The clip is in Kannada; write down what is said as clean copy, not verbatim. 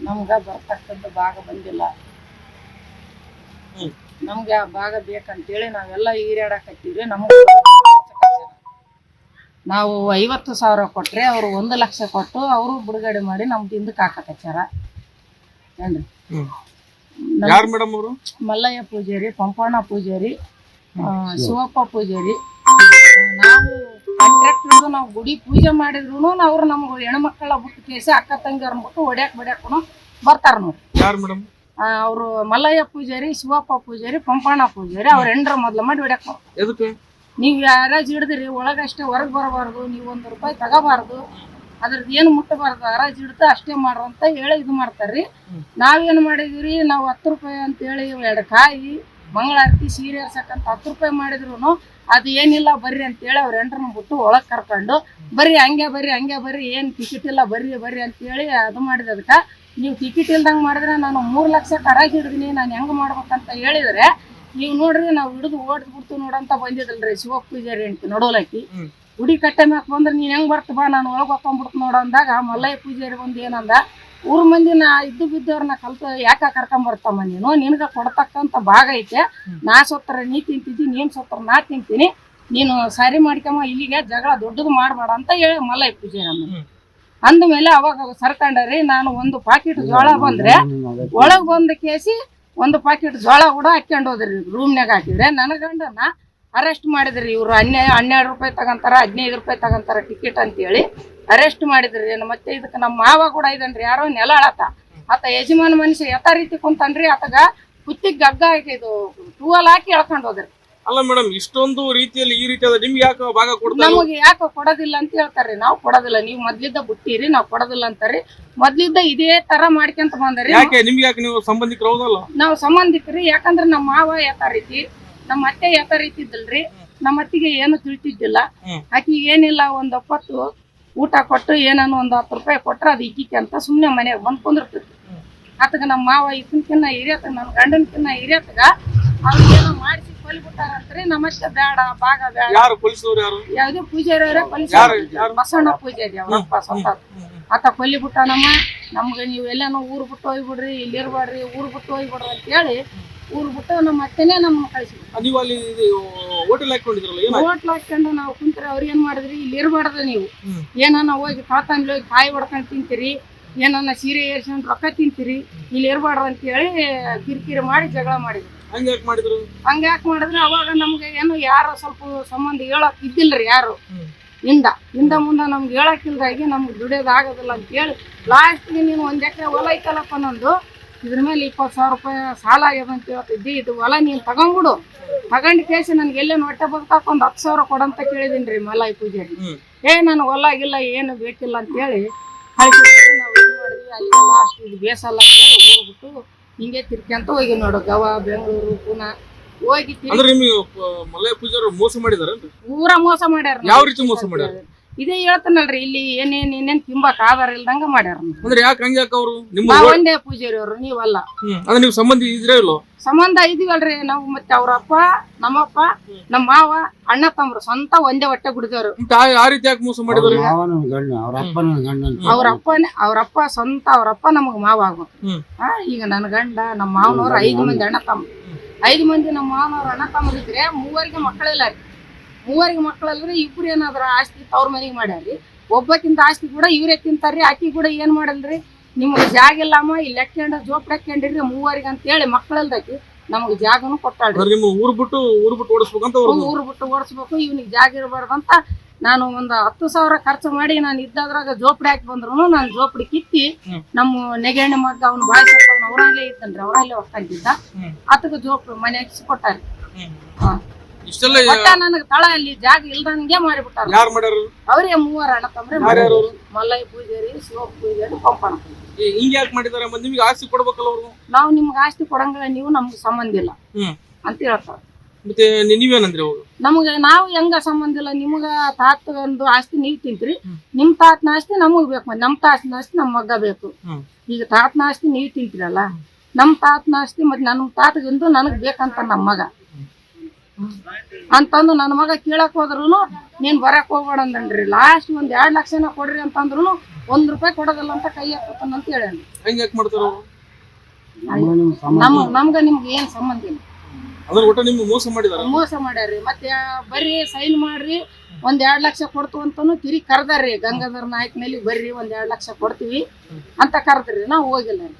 ನಮ್ಗ ಬರ್ತಕ್ಕಂಥ ಭಾಗ ಬಂದಿಲ್ಲ. ನಮ್ಗೆ ಆ ಭಾಗ ಬೇಕಂತೇಳಿ ನಾವೆಲ್ಲ ಹೀರ್ಯಾಡಕತ್ತೀವ್ರಿ. ನಮ್ಗೆ ನಾವು 50,000 ಕೊಟ್ರೆ ಅವ್ರು 1 ಲಕ್ಷ ಕೊಟ್ಟು ಅವರು ಬಿಡುಗಡೆ ಮಾಡಿ ನಮ್ದು ಹಿಂದಕ್ಕೆ ಹಾಕಕಚ್ಚಾರ ಏನ್ರಿ. ಮಲ್ಲಯ್ಯ ಪೂಜಾರಿ, ಪಂಪಣ್ಣ ಪೂಜಾರಿ, ಶಿವಪ್ಪ ಪೂಜಾರಿ. ನಾವು ಕಾಂಟ್ರಾಕ್ಟರ್ ನಾವು ಗುಡಿ ಪೂಜೆ ಮಾಡಿದ್ರು ಅವ್ರು ನಮ್ಗೆ ಹೆಣ್ಮಕ್ಳ ಬಿಟ್ಟು ಕೇಸಿ ಅಕ್ಕ ತಂಗಿಯವ್ರನ್ನ ಬಿಟ್ಟು ಹೊಡ್ಯಾಕ್ ಬರ್ತಾರ ನೋಡ್ರಿ. ಅವ್ರು ಮಲ್ಲಯ್ಯ ಪೂಜಾರಿ, ಶಿವಪ್ಪ ಪೂಜಾರಿ, ಪಂಪಣ್ಣ ಪೂಜಾರಿ ಅವ್ರ ಹೆಂಡ್ರ ಮೊದ್ಲು ಮಾಡಿ ಹೊಡ್ಯಾಕ್ ನೀವು ಹರಾಜ್ ಹಿಡಿದ್ರಿ ಒಳಗಷ್ಟೇ ಹೊರಗೆ ಬರಬಾರ್ದು, ನೀವು ₹1 ತಗೋಬಾರ್ದು, ಅದ್ರದ್ದು ಏನು ಮುಟ್ಟಬಾರ್ದು, ಹರಾಜ್ ಹಿಡ್ದು ಅಷ್ಟೇ ಮಾಡ್ರ ಅಂತ ಹೇಳಿ ಇದು ಮಾಡ್ತಾರ್ರಿ. ನಾವೇನು ಮಾಡಿದ್ವಿ, ನಾವು ₹10 ಅಂತೇಳಿ 2 ಕಾಯಿ ಮಂಗಳಾರತಿ ಸೀರೆ ಏರ್ಸಕ್ಕಂತ ₹10 ಮಾಡಿದ್ರು ಅದು ಏನಿಲ್ಲ ಬರ್ರಿ ಅಂತೇಳಿ ಅವ್ರ ಹೆಂಡ್ರನ್ನ ಬಿಟ್ಟು ಒಳಗೆ ಕರ್ಕೊಂಡು ಬರ್ರಿ ಹಂಗೆ ಬರ್ರಿ ಏನು ಟಿಕೆಟ್ ಇಲ್ಲ ಬರ್ರಿ ಅಂತೇಳಿ ಅದು ಮಾಡಿದದಕ್ಕೆ ನೀವು ಟಿಕೆಟ್ ಇಲ್ದಂಗೆ ಮಾಡಿದ್ರೆ ನಾನು 3 ಲಕ್ಷಕ್ಕೆ ಹರಾಜ್ ಹಿಡಿದೀನಿ, ನಾನು ಹೆಂಗೆ ಮಾಡ್ಬೇಕಂತ ಹೇಳಿದ್ರೆ ನೀವು ನೋಡ್ರಿ ನಾವು ಹಿಡಿದು ಓಡಿಸ್ಬಿಡ್ತೀವಿ ನೋಡಂತ ಬಂದಿದ್ದಲ್ರಿ ಶಿವಪ್ಪ ಪೂಜಾರಿ ಅಂತ ನಡೋಲಾಕಿ ಗುಡಿ ಕಟ್ಟೆ ಮ್ಯಾಕ ಬಂದ್ರೆ ನೀನು ಹೆಂಗೆ ಬರ್ತ ಬಾ ನಾನು ಒಳಗೆ ಹಾಕೊಂಡ್ಬಿಡ್ತು ನೋಡೋ ಅಂದಾಗ ಮಲ್ಲಯ್ಯ ಪೂಜಾರಿ ಬಂದು ಏನಂದ, ಊರ ಮಂದಿನ ಬಿದ್ದವ್ರನ್ನ ಕಲ್ತು ಯಾಕೆ ಕರ್ಕೊಂಬರ್ತಮ್ಮ ನೀನು, ನಿನಗೆ ಕೊಡ್ತಕ್ಕಂಥ ಭಾಗ ಐತೆ, ನಾ ಸೊತ್ತರ ನೀ ತಿಂತಿದ್ದಿ, ನೀನು ಸೊತ್ತರ ನಾ ತಿಂತೀನಿ, ನೀನು ಸರಿ ಮಾಡ್ಕೊಂಬ, ಇಲ್ಲಿಗೆ ಜಗಳ ದೊಡ್ಡದು ಮಾಡಬೇಡ ಅಂತ ಹೇಳಿ ಮಲ್ಲಯ್ಯ ಪೂಜಾರಿ ಅಂದ ಮೇಲೆ ಅವಾಗ ಸರ್ಕಂಡ್ರಿ. ನಾನು 1 ಪಾಕೆಟ್ ಜೋಳ ಬಂದ್ರೆ ಒಳಗೆ ಬಂದ ಕೇಸಿ 1 ಪಾಕೆಟ್ ಜೋಳ ಕೂಡ ಹಾಕ್ಕೊಂಡು ಹೋದ್ರಿ ರೂಮ್ನಾಗ ಹಾಕಿದ್ರೆ ನನ್ನ ಗಂಡನ ಅರೆಸ್ಟ್ ಮಾಡಿದ್ರಿ. ಇವ್ರು ₹12 ತಗೊಂತಾರ, ₹15 ತಗೊಂತಾರ ಟಿಕೆಟ್ ಅಂತೇಳಿ ಅರೆಸ್ಟ್ ಮಾಡಿದ್ರಿ. ಮತ್ತೆ ಇದಕ್ಕೆ ನಮ್ಮ ಮಾವ ಕೂಡ ಇದನ್ರಿ, ಯಾರೋ ನೆಲ ಆತ ಯಜಮಾನ ಮನುಷ್ಯ ಯಥ ರೀತಿ ಕುಂತನ್ರಿ, ಆತಗ ಕುತ್ತಿಗೆ ಗಗ್ಗ ಇದು ಟೂವಲ್ ಹಾಕಿ ಎಳ್ಕೊಂಡು ಹೋದ್ರಿ. ಅಲ್ಲ ಮೇಡಮ್, ಇಷ್ಟೊಂದು ರೀತಿಯಲ್ಲಿ ಈ ರೀತಿ ನಿಮ್ಗೆ ಯಾಕೆ ಭಾಗ ಕೊಡ್ತಾರೆ? ನಮಗೆ ಯಾಕೆ ಕೊಡೋದಿಲ್ಲ ಅಂತ ಹೇಳ್ತಾರ್ರಿ. ನಾವು ಕೊಡೋದಿಲ್ಲ, ನೀವು ಮೊದ್ಲಿದ್ದ ಬಿಟ್ಟಿರಿ, ನಾವು ಕೊಡೋದಿಲ್ಲ ಅಂತಾರ್ರಿ. ಮೊದ್ಲಿದ್ದ ಇದೇ ತರ ಮಾಡ್ಕೊಂತ ಬಂದ್ರಿ. ಯಾಕೆ ನಿಮ್ಗೆ ಯಾಕೆ ನೀವು ಸಂಬಂಧಿಕರು ಹೌದಲ್ಲ? ನಾವು ಸಂಬಂಧಿಕರಿ, ಯಾಕಂದ್ರೆ ನಮ್ಮ ಮಾವ ಯಥ ರೀತಿ, ನಮ್ಮ ಅತ್ತೆ ಯಥ ರೀತಿ ಇದ್ದಲ್ರಿ. ನಮ್ಮ ಅತ್ತಿಗೆ ಏನು ತಿಳಿತಿದ್ದಿಲ್ಲ. ಆಕಿಗೆ ಏನಿಲ್ಲ 1 ಒಪ್ಪತ್ತು ಊಟ ಕೊಟ್ಟು ಏನಾನು ₹10 ಕೊಟ್ರೆ ಅದು ಇಕ್ಕಿಕೆ ಅಂತ ಸುಮ್ಮನೆ ಮನೆಯಾಗ ಬಂದು ಕುಂದಿರ್ತೈತಿ. ಆತಗ ನಮ್ಮ ಮಾವ ಇದಕ್ಕಿನ್ನ ಹಿರಿಯತಗ ನನ್ನ ಗಂಡನ್ಕಿನ್ನ ಹಿರಿಯತಗ ಅವ್ರು ಏನೋ ಮಾಡಿಸಿ ಕೊಲ್ಬಿಟ್ಟಾರಂತ್ರಿ. ನಮ್ಮತ್ತೆ ಬೇಡ ಭಾಗ ಬೇಡ. ಯಾವ್ದೇ ಪೂಜಾರಿ ಬಸವಣ್ಣ ಪೂಜಾರಿ ಅವ್ರಪ್ಪ ಸ್ವಂತ ಆತ ಕೊಲ್ಲಿಬಿಟ್ಟಾನಮ್ಮ. ನಮ್ಗೆ ನೀವು ಎಲ್ಲಾನು ಊರು ಬಿಟ್ಟು ಹೋಗ್ಬಿಡ್ರಿ, ಇಲ್ಲಿ ಇರ್ಬಾಡ್ರಿ, ಊರು ಬಿಟ್ಟು ಹೋಗ್ಬಿಡ್ರಿ ಅಂತ ಹೇಳಿ ಊರು ಬಿಟ್ಟು ನಮ್ಮ ಅತ್ತೆನೇ ನಮ್ಮನ್ನ ಕಳಿಸ್ಬಿಟ್ಟು ಹೋಟ್ಲ್ ಹಾಕೊಂಡು ನಾವು ಕುಂತ್ರೆ ಅವ್ರು ಏನ್ ಮಾಡಿದ್ರಿ, ಇಲ್ಲಿ ಇರ್ಬಾರ್ದು ನೀವು, ಏನಾನ ಹೋಗಿ ತಾತಂಬ್ಲಿ ಹೋಗಿ ಕಾಯಿ ಹೊಡ್ಕೊಂಡು ತಿಂತೀರಿ, ಏನಾನ ಸೀರೆ ಏರ್ಸ್ಕೊಂಡು ರೊಕ್ಕ ತಿಂತೀರಿ, ಇಲ್ಲಿ ಇರ್ಬಾರ್ದು ಅಂತ ಹೇಳಿ ಕಿರಿಕಿರಿ ಮಾಡಿ ಜಗಳ ಮಾಡಿದ್ರು. ಹಂಗ ಯಾಕೆ ಮಾಡಿದ್ರೆ ಅವಾಗ ನಮ್ಗೆ ಏನು ಯಾರು ಸ್ವಲ್ಪ ಸಂಬಂಧ ಹೇಳಕ್ ಇದ್ದಿಲ್ರಿ, ಯಾರು ಹಿಂದ ಮುಂದೆ ನಮ್ಗೆ ಹೇಳಕ್ಕಿಲ್ದಾಗಿ ನಮ್ಗೆ ದುಡಿಯೋದು ಆಗೋದಿಲ್ಲ ಅಂತ ಹೇಳಿ ಲಾಸ್ಟ್ಗೆ ನೀನು 1 ಎಕರೆ ಹೊಲ ಐತಲ್ಲಪ್ಪ ನಂದು, ಇದ್ರ ಮೇಲೆ ₹20,000 ಸಾಲ ಆಗ್ಯದ ಅಂತ ಹೇಳ್ತಿದ್ದಿ, ಇದು ಹೊಲ ನೀನು ತಗೊಂಡ್ಬಿಡು, ತಗೊಂಡ್ ಕೇಸಿ ನನ್ಗೆ ಎಲ್ಲೇನು ಹೊಟ್ಟೆ ಬಗ್ತಾಕ 10,000 ಕೊಡಂತ ಕೇಳಿದೀನಿ ಮಲ್ಲಯ್ಯ ಪೂಜಾರಿ. ನಾನು ಹೊಲ ಗಿಲ್ಲ ಏನು ಬೇಕಿಲ್ಲ ಅಂತ ಹೇಳಿ ಕಳಿಸಿದ್ರೆ ನಾವು ಏನು ಮಾಡಿದ್ವಿ, ಅಲ್ಲಿ ಲಾಸ್ಟ್ ಇದು ಬೇಸಲ್ಲ ಅಂತ ಹೇಳಿ ಹೋಗ್ಬಿಟ್ಟು ಹಿಂಗೆ ತಿರ್ಕೊಂತ ಹೋಗಿ ನೋಡು ಗವಾ, ಬೆಂಗಳೂರು, ಪುನಾ ಹೋಗಿ ಊರ ಮೋಸ ಮಾಡ್ಯಾರ. ಯಾವ ರೀತಿ ಮೋಸ ಮಾಡ್ಯಾರ? ಇದೇ ಹೇಳ್ತಾನಲ್ರಿ, ಇಲ್ಲಿ ಏನೇನ್ ತಿಂಬಕ್ ಆಧಾರ ಇಲ್ದಂಗ ಮಾಡ್ಯಾರ. ಒಂದೇ ಪೂಜಾರಿ ಅವ್ರು, ನೀವಲ್ಲ. ನೀವು ಸಂಬಂಧ ಇದ್ರೆ ಸಂಬಂಧ ಇದೀವಲ್ರಿ ನಾವು. ಮತ್ತೆ ಅವ್ರಪ್ಪ, ನಮ್ಮಪ್ಪ, ನಮ್ಮ ಮಾವ, ಅಣ್ಣ ತಮ್ಮರು ಸ್ವಂತ ಒಂದೇ ಹೊಟ್ಟೆ ಗುಡಿದವ್ರು. ಅವ್ರಪ್ಪ ಸ್ವಂತ ಅವ್ರಪ್ಪ ನಮಗ್ ಮಾವ ಆಗ್ಬೇಕು. ಈಗ ನನ್ನ ಗಂಡ, ನಮ್ಮ ಮಾವನವ್ರು 5 ಮಂದಿ ಅಣ್ಣ ತಮ್ಮ, 5 ಮಂದಿ ನಮ್ಮ ಮಾವನವ್ರು ಅಣ್ಣ ತಮ್ಮರಿದ್ರೆ 3 ಮಕ್ಕಳಿಲ್ಲ ರೀ. 3 ಮಕ್ಕಳಲ್ರಿ 2 ಏನಾದ್ರ ಆಸ್ತಿ ತವ್ರ ಮನೆಗೆ ಮಾಡ್ಯಾರ್ರಿ. ಒಬ್ಬಕ್ಕಿಂತ ಆಸ್ತಿ ಕೂಡ ಇವ್ರೇ ತಿಂತಾರ್ರಿ. ಆಕಿ ಕೂಡ ಏನ್ ಮಾಡಲ್ರಿ, ನಿಮ್ಗೆ ಜಾಗ ಇಲ್ಲಮ್ಮ, ಇಲ್ಲಿ ಹಾಕ್ಯಂಡು ಜೋಪ್ ಹಾಕ್ಯಂಡ್ರಿ 3 ಅಂತೇಳಿ ಮಕ್ಕಳಲ್ದಾಕಿ ನಮಗ್ ಜಾಗನು ಕೊಟ್ಟಾಳ್ರಿ. ಊರ್ ಬಿಟ್ಟು ಓಡಿಸ್ಬೇಕು, ಇವ್ನಿಗೆ ಜಾಗ ಇರಬಾರ್ದಂತ ನಾನು 10,000 ಖರ್ಚು ಮಾಡಿ ನಾನು ಇದ್ದಾದ್ರಾಗ ಜೋಪಡಿ ಹಾಕಿ ಬಂದ್ರು ನಾನು ಜೋಪಡಿ ಕಿತ್ತಿ ನಮ್ಮ ನೆಗೆಣ್ಣೆ ಮಗ್ಗ ಅವ್ನು ಬಾಯ್ ಅವ್ನು ಅವರಲ್ಲೇ ಇದ್ದನ್ರಿ, ಅವರಲ್ಲೇ ಹೋಗ್ತಿದ್ದ ಆತಗ ಜೋಪಡಿ ಮನೆ ಹಾಕಿಸಿ ಕೊಟ್ಟಾರಿ. ನನಗ್ ತಳ ಅಲ್ಲಿ ಜಾಗ ಇಲ್ದಂಗೆ ಮಾಡಿಬಿಟ್ಟಾರ. ಅವ್ರೇ 3 ಅಣ್ಣ ತಮ್ರೆ, ಮಲ್ಲಯ್ಯ ಪೂಜಾರಿ, ಶಿವಪ್ಪ ಪೂಜಾರಿ, ಪಂಪಣ್ಣ ಪೂಜಾರಿ. ನಾವು ನಿಮ್ಗೆ ಆಸ್ತಿ ಕೊಡಂಗಿಲ್ಲ, ನೀವು ನಮ್ಗೆ ಸಂಬಂಧ ಇಲ್ಲ ಅಂತ ಹೇಳ್ತಾರ. ನಮ್ಗೆ ನಾವು ಹೆಂಗ ಸಂಬಂಧ ಇಲ್ಲ, ನಿಮ್ಗ ತಾತಂದು ಆಸ್ತಿ ನೀವ್ ತಿಂತ್ರಿ, ನಿಮ್ ತಾತನ ಆಸ್ತಿ ನಮಗ್ ಬೇಕು, ನಮ್ ತಾತನ ಆಸ್ತಿ ನಮ್ ಮಗ್ಗ ಬೇಕು. ಈಗ ತಾತನ ಆಸ್ತಿ ನೀವ್ ತಿಂತೀರಲ್ಲ, ನಮ್ ತಾತನ ಆಸ್ತಿ ಮತ್ತೆ ನಮ್ ತಾತಗಿಂದು ನನಗ್ ಬೇಕಂತ ನಮ್ಮ ಮಗ ಅಂತಂದು ನನ್ನ ಮಗ ಕೇಳಕ್ ಹೋದ್ರು ನೀನ್ ಬರಕ್ ಹೋಗ್ಬೇಡ ಅಂದನ್ರಿ. ಲಾಸ್ಟ್ 1-2 ಲಕ್ಷನ ಕೊಡ್ರಿ ಅಂತಂದ್ರು ₹1 ಕೊಡೋದಿಲ್ಲ ಅಂತ ಕೈ ಹಾಕತ್ತಾನಂತ ಹೇಳ್ಯಾನ. ಹೆಂಗ್ ಯಾಕೆ ಮಾಡ್ತಾರ ಅವ್ರು? ನಮ್ಗ ನಿಮ್ಗೆ ಏನ್ ಸಂಬಂಧ ಇಲ್ಲ. ಅದ್ರ ಒಟ್ಟ ನಿಮ್ಗೆ ಮೋಸ ಮಾಡಿದಾರ? ಮೋಸ ಮಾಡ್ಯಾರ್ರಿ. ಮತ್ತೆ ಬರ್ರಿ ಸೈನ್ ಮಾಡ್ರಿ, 1-2 ಲಕ್ಷ ಕೊಡ್ತು ಅಂತಾನು ತಿರುಗಿ ಕರ್ದಾರ್ರಿ. ಗಂಗಾಧರ ನಾಯಕನಲ್ಲಿ ಬರ್ರಿ 1-2 ಲಕ್ಷ ಕೊಡ್ತೀವಿ ಅಂತ ಕರೆದ್ರಿ. ನಾವು ಹೋಗಿಲ್ಲ ರೀ.